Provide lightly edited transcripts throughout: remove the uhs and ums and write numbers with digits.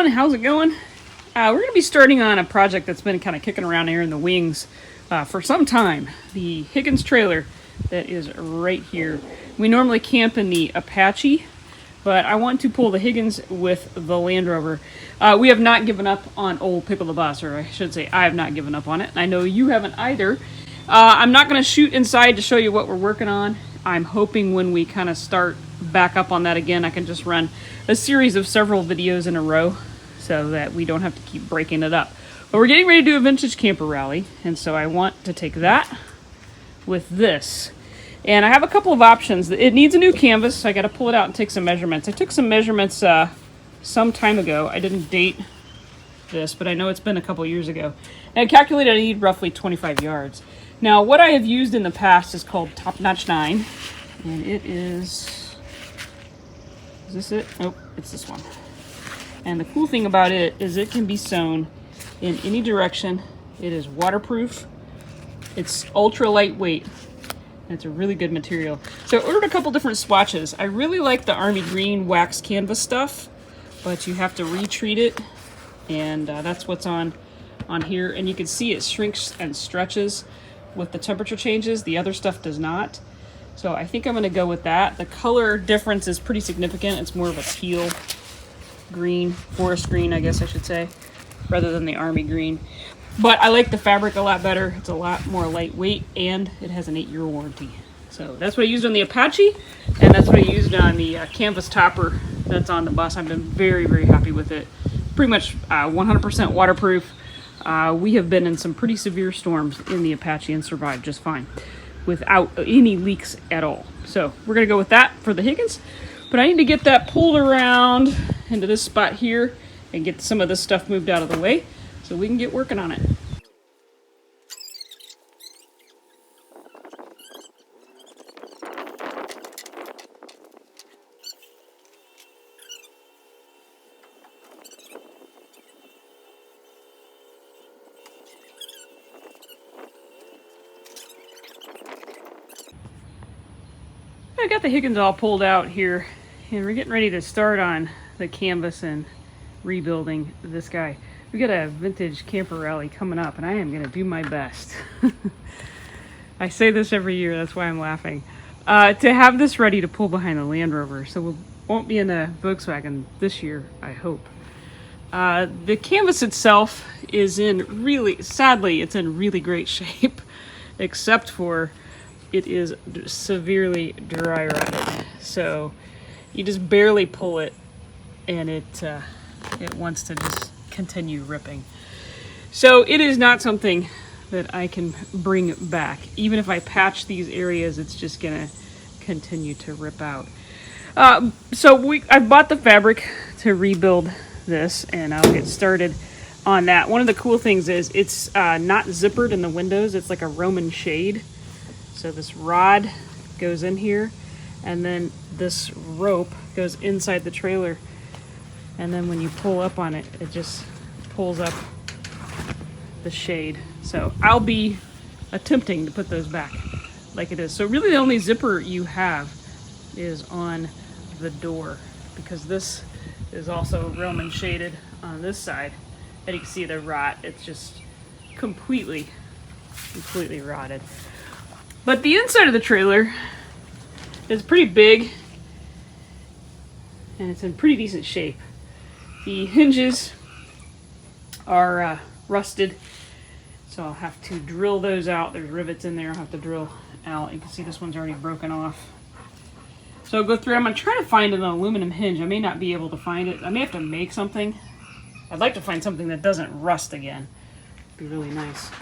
everyone, how's it going? We're going to be starting on a project that's been kind of kicking around here in the wings for some time. The Higgins trailer that is right here. We normally camp in the Apache, but I want to pull the Higgins with the Land Rover. We have not given up on old Pickle the Bus, or I should say I have not given up on it. I know you haven't either. I'm not going to shoot inside to show you what we're working on. I'm hoping when we kind of start back up on that again, I can just run a series of several videos in a row so that we don't have to keep breaking it up. But we're getting ready to do a vintage camper rally, and so I want to take that with this. And I have a couple of options. It needs a new canvas, so I got to pull it out and take some measurements. I took some measurements some time ago. I didn't date this, but I know it's been a couple years ago. And I calculated I need roughly 25 yards. Now, what I have used in the past is called Top Notch 9, and it is this it? Nope, it's this one. And the cool thing about it is it can be sewn in any direction. It is waterproof. It's ultra lightweight. And it's a really good material. So I ordered a couple different swatches. I really like the Army Green wax canvas stuff, but you have to retreat it, and that's what's on here. And you can see it shrinks and stretches with the temperature changes. The other stuff does not. So I think I'm going to go with that. The color difference is pretty significant. It's more of a teal green, forest green, I guess I should say, rather than the Army Green. But I like the fabric a lot better. It's a lot more lightweight, and it has an 8-year warranty. So that's what I used on the Apache, and that's what I used on the canvas topper that's on the bus. I've been very, very happy with it. Pretty much 100% waterproof. We have been in some pretty severe storms in the Apache and survived just fine without any leaks at all. So we're going to go with that for the Higgins. But I need to get that pulled around into this spot here and get some of this stuff moved out of the way so we can get working on it. I got the Higgins all pulled out here, and we're getting ready to start on the canvas and rebuilding this guy. We got a vintage camper rally coming up, and I am going to do my best. I say this every year, that's why I'm laughing. To have this ready to pull behind the Land Rover, so we won't be in a Volkswagen this year, I hope. The canvas itself is sadly, it's in really great shape, except for it is severely dry rotted. So you just barely pull it, and it wants to just continue ripping. So it is not something that I can bring back. Even if I patch these areas, it's just gonna continue to rip out. I bought the fabric to rebuild this, and I'll get started on that. One of the cool things is it's not zippered in the windows. It's like a Roman shade. So this rod goes in here, and then this rope goes inside the trailer, and then when you pull up on it, it just pulls up the shade. So I'll be attempting to put those back like it is. So really the only zipper you have is on the door, because this is also Roman shaded on this side, and you can see the rot. It's just completely rotted. But the inside of the trailer is pretty big, and it's in pretty decent shape. The hinges are rusted, so I'll have to drill those out. There's rivets in there I'll have to drill out. You can see this one's already broken off. So I'll go through. I'm going to try to find an aluminum hinge. I may not be able to find it. I may have to make something. I'd like to find something that doesn't rust again. It'd be really nice.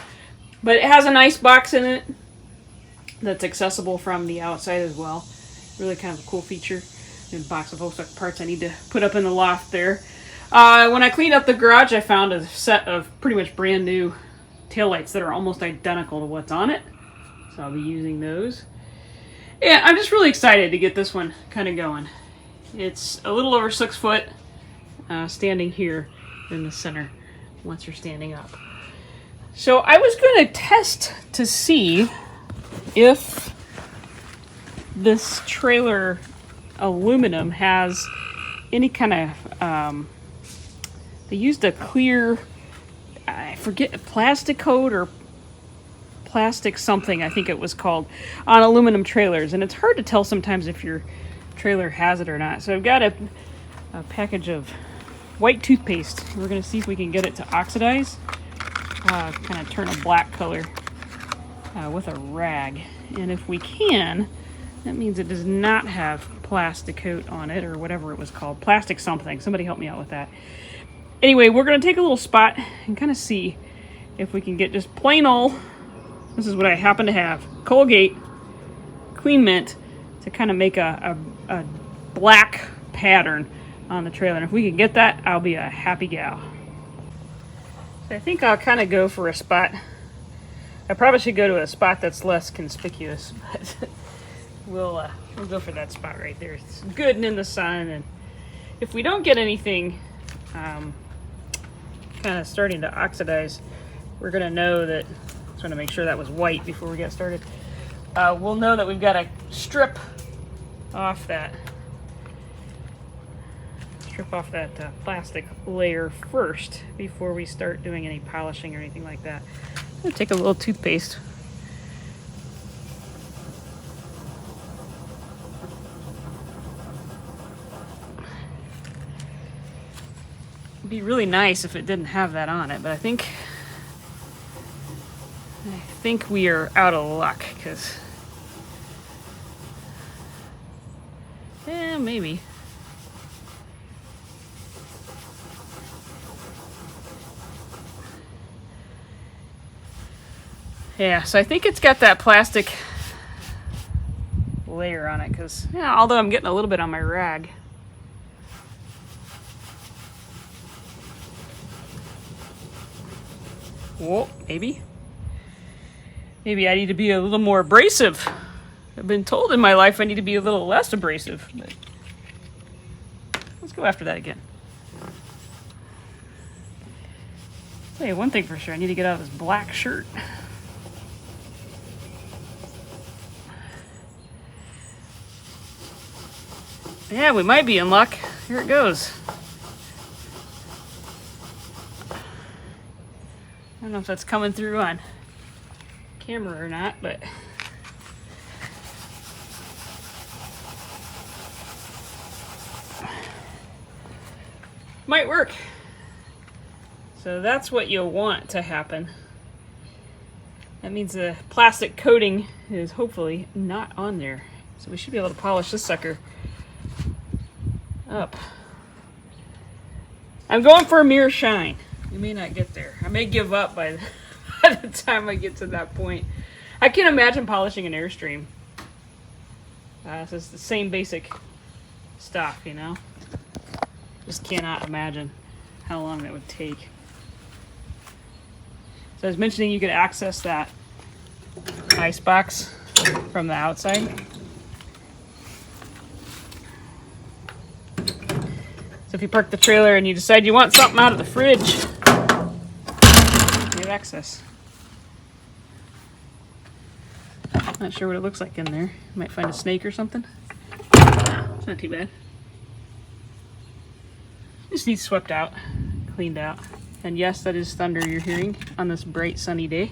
But it has a nice box in it that's accessible from the outside as well. Really kind of a cool feature. There's a box of Volkswagen parts I need to put up in the loft there. When I cleaned up the garage, I found a set of pretty much brand new taillights that are almost identical to what's on it. So I'll be using those. Yeah, I'm just really excited to get this one kind of going. It's a little over 6 foot, standing here in the center once you're standing up. So I was going to test to see if this trailer aluminum has any kind of They used a clear, I forget, plastic coat or plastic something, I think it was called, on aluminum trailers. And it's hard to tell sometimes if your trailer has it or not. So I've got a package of white toothpaste. We're going to see if we can get it to oxidize, kind of turn a black color with a rag. And if we can, that means it does not have plastic coat on it or whatever it was called. Plastic something. Somebody help me out with that. Anyway, we're going to take a little spot and kind of see if we can get just plain old, this is what I happen to have, Colgate Clean Mint, to kind of make a black pattern on the trailer. And if we can get that, I'll be a happy gal. So I think I'll kind of go for a spot. I probably should go to a spot that's less conspicuous, but we'll go for that spot right there. It's good and in the sun. And if we don't get anything kind of starting to oxidize, we're going to know that, just want to make sure that was white before we get started. We'll know that we've got to strip off that plastic layer first before we start doing any polishing or anything like that. I'm going to take a little toothpaste. It'd be really nice if it didn't have that on it, but I think we are out of luck, because maybe. Yeah, so I think it's got that plastic layer on it, because although I'm getting a little bit on my rag. Whoa, maybe I need to be a little more abrasive. I've been told in my life I need to be a little less abrasive. But let's go after that again. Tell you one thing for sure, I need to get out of this black shirt. Yeah, we might be in luck. Here it goes. I don't know if that's coming through on camera or not, but might work. So that's what you'll want to happen. That means the plastic coating is hopefully not on there. So we should be able to polish this sucker up. I'm going for a mere shine. We may not get there. I may give up by the time I get to that point. I can't imagine polishing an Airstream. So it's the same basic stuff, you know? Just cannot imagine how long that would take. So I was mentioning you could access that ice box from the outside. So if you park the trailer and you decide you want something out of the fridge, you have access. Not sure what it looks like in there. You might find a snake or something. No, it's not too bad. Just needs swept out, cleaned out. And yes, that is thunder you're hearing on this bright sunny day.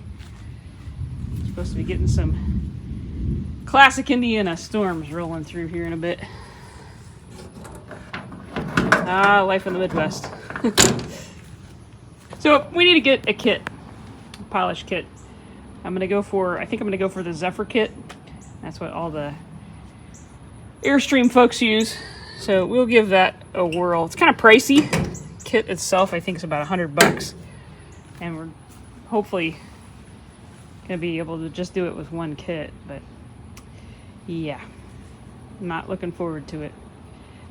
We're supposed to be getting some classic Indiana storms rolling through here in a bit. Life in the Midwest. So we need to get a kit, a polish kit. I think I'm gonna go for the Zephyr kit. That's what all the Airstream folks use. So we'll give that a whirl. It's kind of pricey. Kit itself, I think, is about $100, and we're hopefully gonna be able to just do it with one kit. But yeah, I'm not looking forward to it.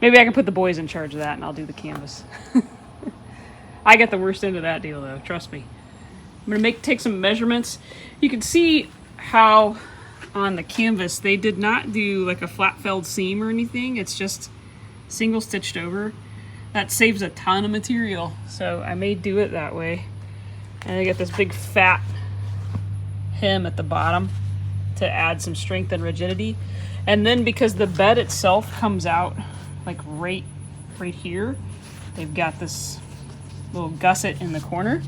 Maybe I can put the boys in charge of that, and I'll do the canvas. I got the worst end of that deal, though. Trust me. I'm gonna take some measurements. You can see how on the canvas they did not do like a flat felled seam or anything. It's just single stitched over. That saves a ton of material, so I may do it that way. And I get this big fat hem at the bottom to add some strength and rigidity. And then because the bed itself comes out like right here, they've got this little gusset in the corner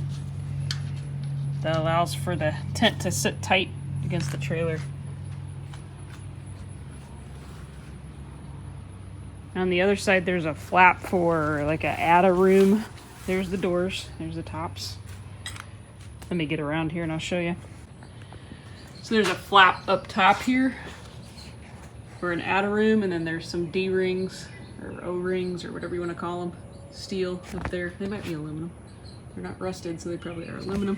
that allows for the tent to sit tight against the trailer. On the other side, there's a flap for like a add a room. There's the doors, there's the tops. Let me get around here and I'll show you. So there's a flap up top here for an add a room, and then there's some D-rings or O-rings or whatever you want to call them. Steel up there. They might be aluminum. They're not rusted, so they probably are aluminum.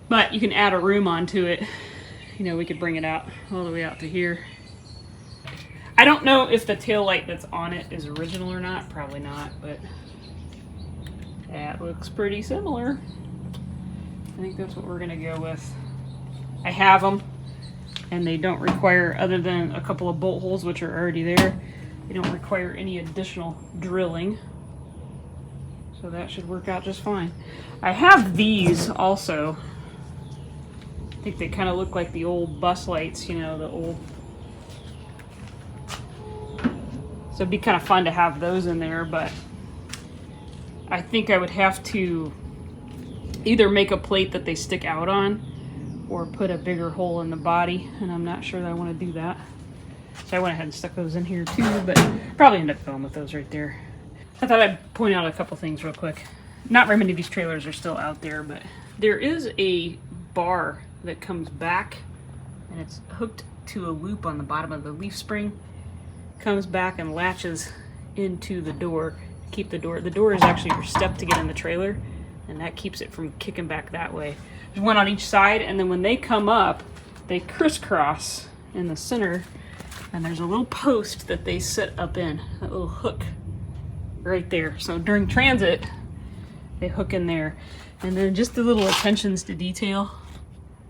But you can add a room onto it. You know, we could bring it out all the way out to here. I don't know if the tail light that's on it is original or not. Probably not, but that looks pretty similar. I think that's what we're gonna go with. I have them, and they don't require, other than a couple of bolt holes which are already there, they don't require any additional drilling. So that should work out just fine. I have these also. I think they kind of look like the old bus lights, you know, the old. So it'd be kind of fun to have those in there, but I think I would have to either make a plate that they stick out on or put a bigger hole in the body, and I'm not sure that I want to do that. So I went ahead and stuck those in here too, but probably end up going with those right there. I thought I'd point out a couple things real quick. Not very many of these trailers are still out there, but there is a bar that comes back, and it's hooked to a loop on the bottom of the leaf spring. Comes back and latches into the door. Keep the door. The door is actually your step to get in the trailer, and that keeps it from kicking back that way. There's one on each side, and then when they come up, they crisscross in the center, and there's a little post that they sit up in, that little hook right there. So during transit, they hook in there. And then just the little attentions to detail.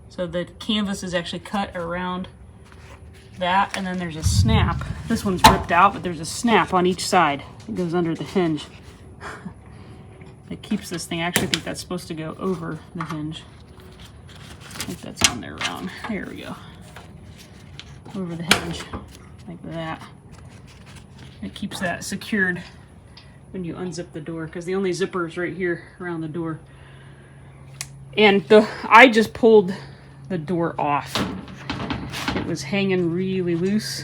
So the canvas is actually cut around that, and then there's a snap. This one's ripped out, but there's a snap on each side. It goes under the hinge. It keeps this thing. I actually think that's supposed to go over the hinge. I think that's on there wrong. There we go. Over the hinge, like that. It keeps that secured when you unzip the door, because the only zipper is right here around the door. And I just pulled the door off. It was hanging really loose,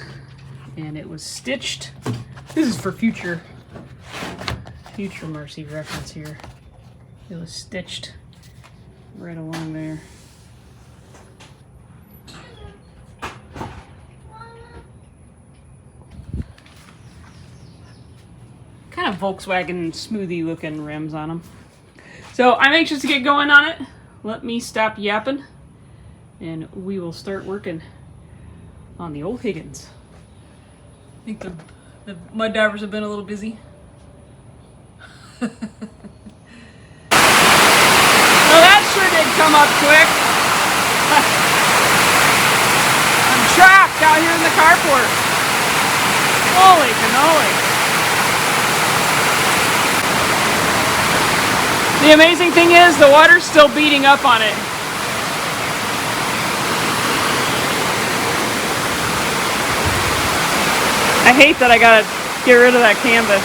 and it was stitched. This is for future Marci reference here. It was stitched right along there. Kind of Volkswagen smoothie looking rims on them. So I'm anxious to get going on it. Let me stop yapping, and we will start working on the old Higgins. I think the mud divers have been a little busy. Well, that sure did come up quick. I'm trapped out here in the carport. Holy cannoli. The amazing thing is the water's still beating up on it. I hate that I gotta get rid of that canvas.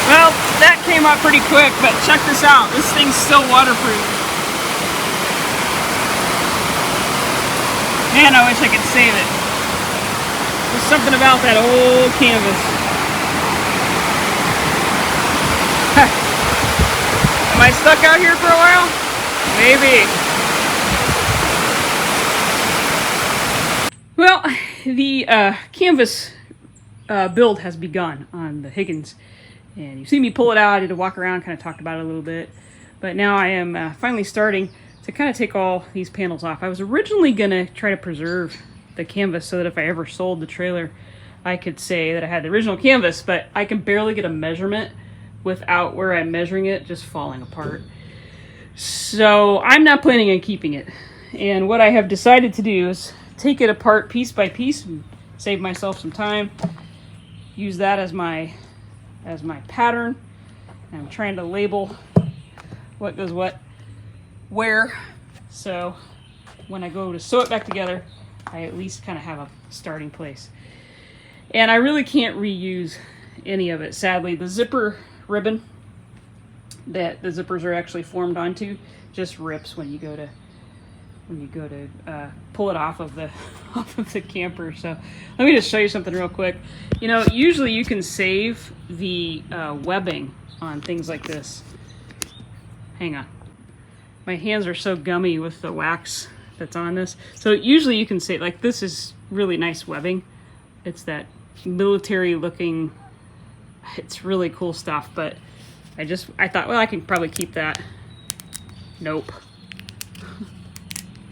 Well, that came up pretty quick, but check this out. This thing's still waterproof. Man, I wish I could save it. There's something about that old canvas. Am I stuck out here for a while? Maybe. Well, the canvas build has begun on the Higgins, and you see me pull it out. I did a walk around, kind of talked about it a little bit, but now I am finally starting to kind of take all these panels off. I was originally going to try to preserve the canvas so that if I ever sold the trailer, I could say that I had the original canvas, but I can barely get a measurement without where I'm measuring it just falling apart. So I'm not planning on keeping it. And what I have decided to do is take it apart piece by piece and save myself some time. Use that as my pattern. And I'm trying to label what goes what where. So when I go to sew it back together, I at least kind of have a starting place. And I really can't reuse any of it, sadly. The zipper ribbon that the zippers are actually formed onto just rips when you go to pull it off of the camper. So let me just show you something real quick. You know, usually you can save the webbing on things like this. Hang on, my hands are so gummy with the wax that's on this. So usually you can say, like, this is really nice webbing. It's that military looking, it's really cool stuff. But I thought, well, I can probably keep that. Nope.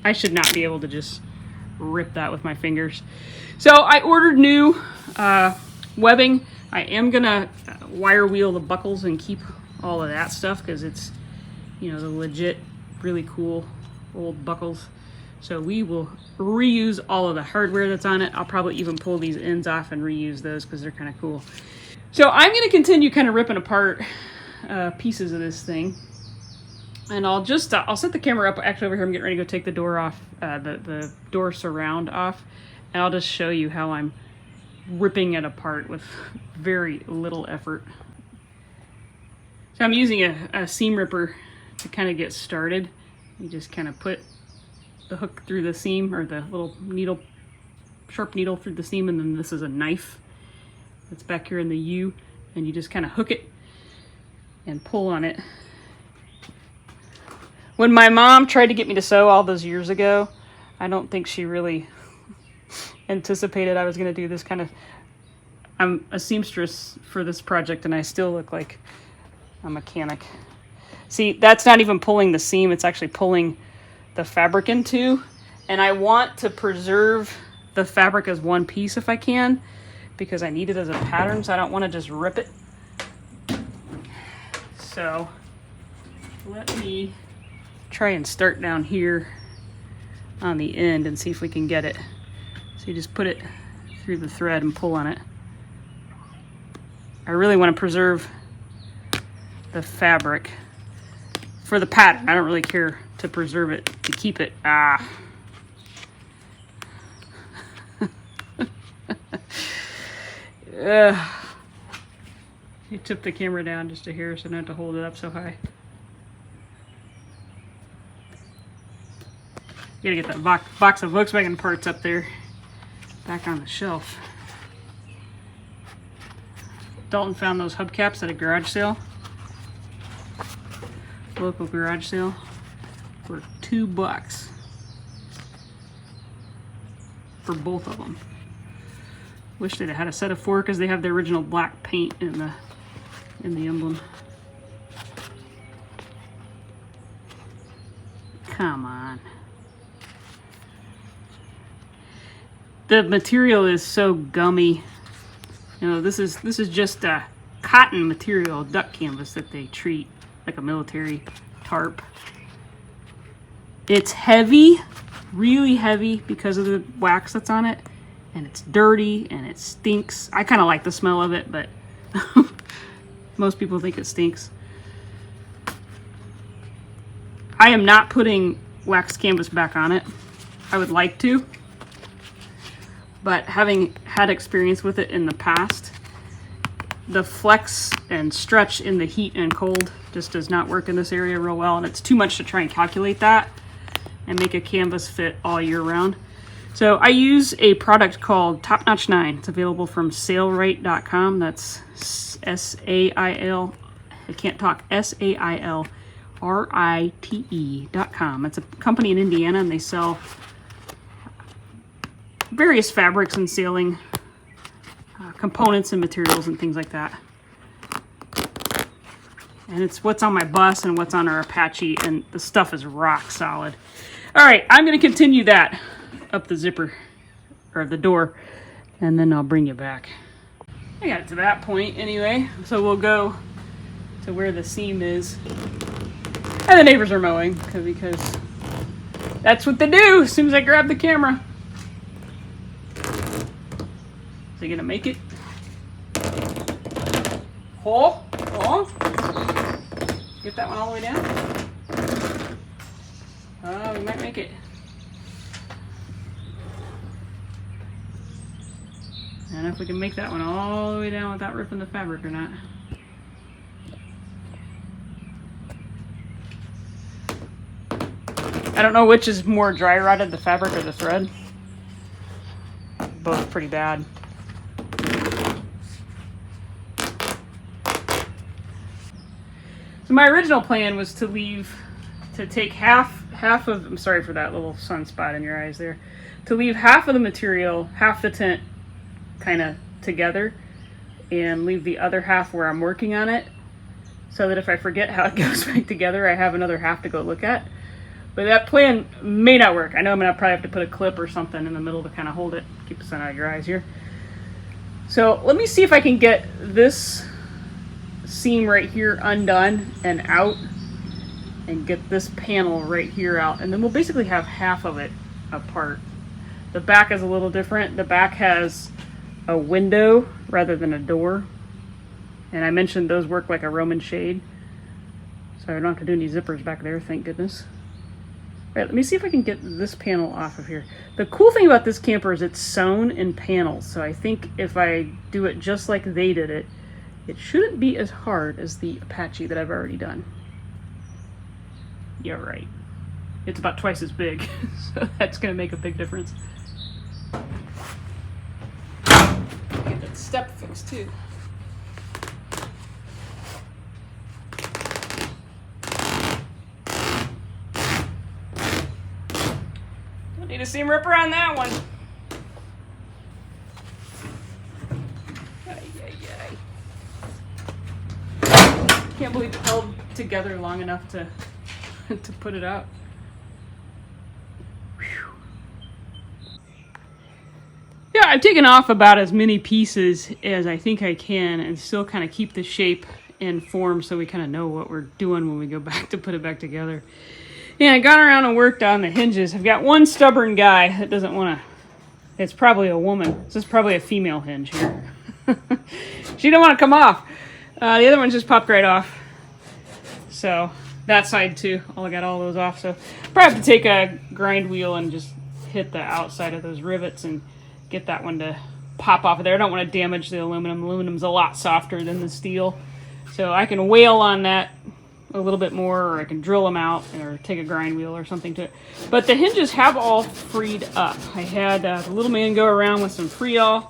I should not be able to just rip that with my fingers. So I ordered new webbing. I am gonna wire wheel the buckles and keep all of that stuff because it's, you know, the legit, really cool old buckles. So we will reuse all of the hardware that's on it. I'll probably even pull these ends off and reuse those because they're kind of cool. So I'm gonna continue kind of ripping apart pieces of this thing. And I'll just, I'll set the camera up actually over here. I'm getting ready to go take the door off, the door surround off. And I'll just show you how I'm ripping it apart with very little effort. So I'm using a seam ripper to kind of get started. You just kind of put the hook through the seam, or the little needle, sharp needle through the seam. And then this is a knife that's back here in the U. And you just kind of hook it and pull on it. When my mom tried to get me to sew all those years ago, I don't think she really anticipated I was going to do this kind of... I'm a seamstress for this project, and I still look like a mechanic. See, that's not even pulling the seam. It's actually pulling the fabric into. And I want to preserve the fabric as one piece if I can, because I need it as a pattern, so I don't want to just rip it. So let me try and start down here on the end and see if we can get it. So you just put it through the thread and pull on it. I really want to preserve the fabric for the pattern. I don't really care to preserve it, to keep it. You tip the camera down just a hair so I don't have to hold it up so high. Gotta get that box of Volkswagen parts up there, back on the shelf. Dalton found those hubcaps at a garage sale, local garage sale, for $2 for both of them. Wish they'd have had a set of 4 because they have the original black paint in the emblem. Come on. The material is so gummy. You know, this is just a cotton material, duck canvas that they treat like a military tarp. It's heavy, really heavy because of the wax that's on it, and it's dirty and it stinks. I kind of like the smell of it, but most people think it stinks. I am not putting wax canvas back on it. I would like to, but having had experience with it in the past, the flex and stretch in the heat and cold just does not work in this area real well, and it's too much to try and calculate that and make a canvas fit all year round. So I use a product called Top Notch 9. It's available from sailrite.com. That's S-A-I-L, I can't talk, S-A-I-L-R-I-T-E.com. It's a company in Indiana, and they sell various fabrics and sailing components and materials and things like that. And it's what's on my bus and what's on our Apache, and the stuff is rock solid. All right, I'm going to continue that up the zipper, or the door, and then I'll bring you back. I got it to that point anyway, so we'll go to where the seam is. And the neighbors are mowing, because that's what they do as soon as I grab the camera. Is he gonna make it? Oh, oh. Get that one all the way down. Oh, we might make it. And if we can make that one all the way down without ripping the fabric or not. I don't know which is more dry rotted, the fabric or the thread. Both pretty bad. So my original plan was to take half of, I'm sorry for that little sunspot in your eyes there, to leave half of the material, half the tent kind of together, and leave the other half where I'm working on it, so that if I forget how it goes back together, I have another half to go look at. But that plan may not work. I know I'm gonna probably have to put a clip or something in the middle to kind of hold it, keep the sun out of your eyes here. So let me see if I can get this seam right here undone and out, and get this panel right here out, and then we'll basically have half of it apart. The back is a little different. The back has a window rather than a door, and I mentioned those work like a Roman shade, so I don't have to do any zippers back there, thank goodness. All right, let me see if I can get this panel off of here. The cool thing about this camper is it's sewn in panels, so I think if I do it just like they did it, it shouldn't be as hard as the Apache that I've already done. Yeah, right. It's about twice as big, so that's gonna make a big difference. Get that step fixed too. Don't need a seam ripper on that one. Can't believe it held together long enough to to put it up. Whew. Yeah, I've taken off about as many pieces as I think I can and still kind of keep the shape and form so we kind of know what we're doing when we go back to put it back together. Yeah, I got around and worked on the hinges. I've got one stubborn guy that doesn't want to, it's probably a woman. This is probably a female hinge here. She don't want to come off. The other one just popped right off. So that side too, I got all those off. So probably have to take a grind wheel and just hit the outside of those rivets and get that one to pop off of there. I don't want to damage the aluminum. Aluminum's a lot softer than the steel. So I can wail on that a little bit more, or I can drill them out or take a grind wheel or something to it. But the hinges have all freed up. I had the little man go around with some Freol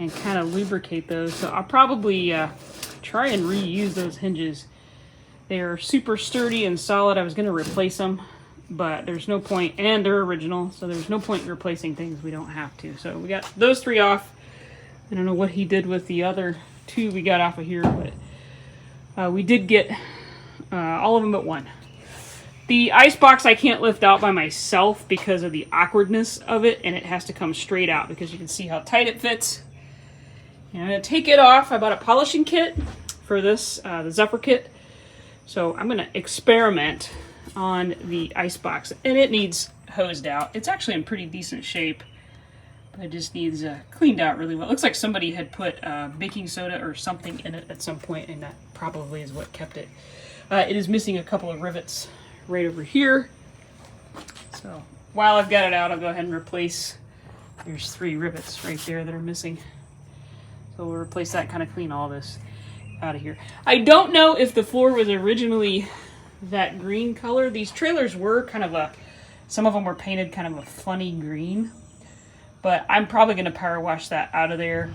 and kind of lubricate those. So I'll probably try and reuse those hinges. They are super sturdy and solid. I was going to replace them, but there's no point, and they're original, so there's no point in replacing things we don't have to. So we got those three off. I don't know what he did with the other two we got off of here, but we did get all of them but one. The ice box I can't lift out by myself because of the awkwardness of it, and it has to come straight out because you can see how tight it fits. And I'm going to take it off. I bought a polishing kit for this, the Zephyr kit. So I'm going to experiment on the ice box, and it needs hosed out. It's actually in pretty decent shape, but it just needs cleaned out really well. It looks like somebody had put baking soda or something in it at some point, and that probably is what kept it. It is missing a couple of rivets right over here. So while I've got it out, I'll go ahead and replace. There's 3 rivets right there that are missing. So we'll replace that, kind of clean all this out of here. I don't know if the floor was originally that green color. These trailers were kind of some of them were painted kind of a funny green, but I'm probably going to power wash that out of there.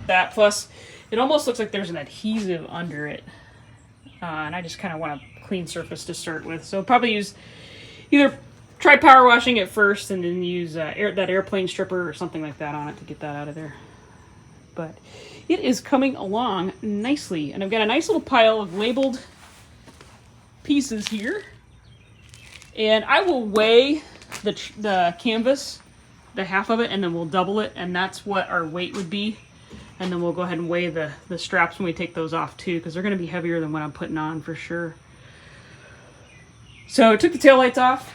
That plus, it almost looks like there's an adhesive under it, and I just kind of want a clean surface to start with. So probably either try power washing it first and then use that airplane stripper or something like that on it to get that out of there. But it is coming along nicely, and I've got a nice little pile of labeled pieces here, and I will weigh the canvas, the half of it, and then we'll double it, and that's what our weight would be. And then we'll go ahead and weigh the straps when we take those off too, because they're going to be heavier than what I'm putting on for sure. So I took the taillights off,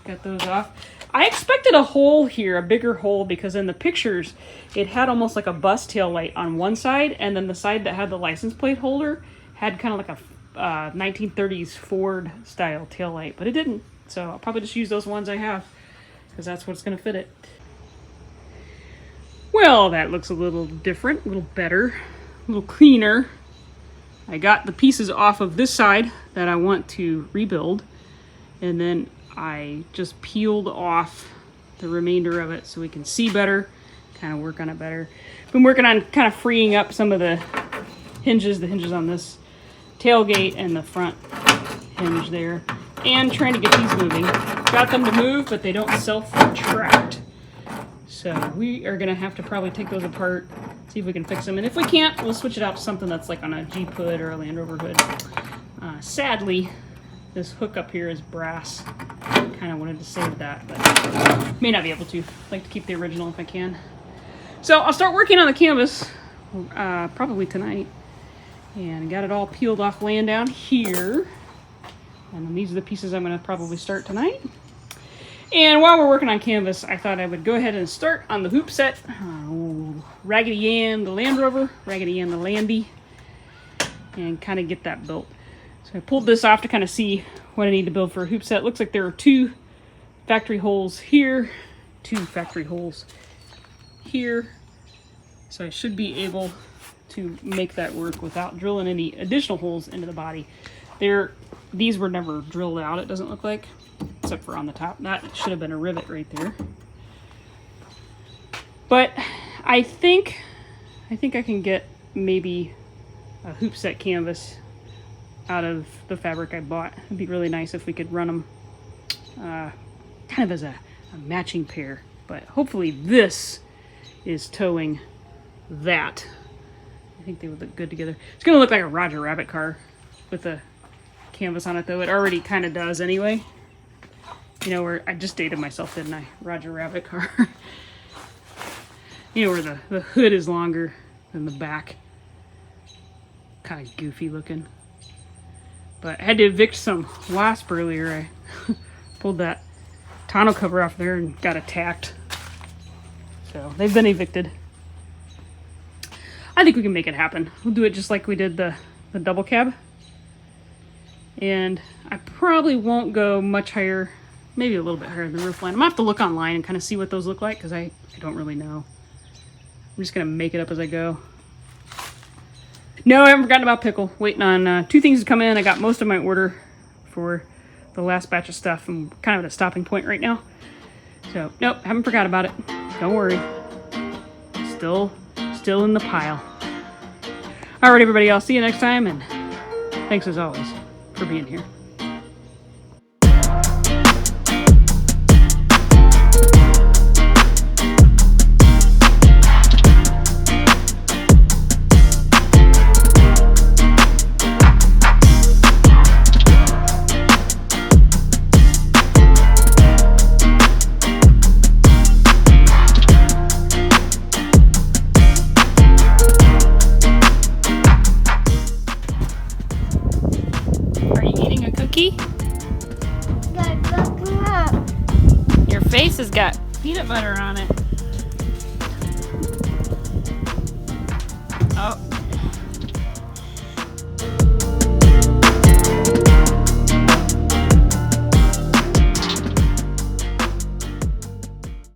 got those off. I expected a hole here, a bigger hole, because in the pictures it had almost like a bus tail light on one side, and then the side that had the license plate holder had kind of like a 1930s Ford style tail light, but it didn't. So I'll probably just use those ones I have, because that's what's going to fit it. Well, that looks a little different, a little better, a little cleaner. I got the pieces off of this side that I want to rebuild, and then I just peeled off the remainder of it so we can see better, kind of work on it better. Been working on kind of freeing up some of the hinges on this tailgate and the front hinge there, and trying to get these moving. Got them to move, but they don't self-retract. So we are gonna have to probably take those apart, see if we can fix them. And if we can't, we'll switch it out to something that's like on a Jeep hood or a Land Rover hood. Sadly, this hook up here is brass. Kind of wanted to save that, but may not be able to. I'd like to keep the original if I can. So I'll start working on the canvas probably tonight. And got it all peeled off, laying down here. And these are the pieces I'm going to probably start tonight. And while we're working on canvas, I thought I would go ahead and start on the hoop set. Raggedy Ann, the Land Rover, Raggedy Ann, the Landy, and kind of get that built. So I pulled this off to kind of see what I need to build for a hoop set. Looks like there are 2 factory holes here, 2 factory holes here. So I should be able to make that work without drilling any additional holes into the body. These were never drilled out, it doesn't look like, except for on the top. That should have been a rivet right there. But I think I can get maybe a hoop set canvas out of the fabric I bought. It'd be really nice if we could run them kind of as a matching pair. But hopefully this is towing that. I think they would look good together. It's gonna look like a Roger Rabbit car with a canvas on it, though. It already kind of does anyway. You know, where I just dated myself, didn't I? Roger Rabbit car. You know, where the hood is longer than the back. Kind of goofy looking. But I had to evict some wasp earlier. I pulled that tonneau cover off there and got attacked. So they've been evicted. I think we can make it happen. We'll do it just like we did the double cab. And I probably won't go much higher, maybe a little bit higher than the roof line. I'm gonna have to look online and kind of see what those look like, because I don't really know. I'm just gonna make it up as I go. No, I haven't forgotten about pickle. Waiting on 2 things to come in. I got most of my order for the last batch of stuff. I'm kind of at a stopping point right now. So, nope, haven't forgot about it. Don't worry. Still in the pile. All right, everybody, I'll see you next time, and thanks as always for being here. Your face has got peanut butter on it. Oh.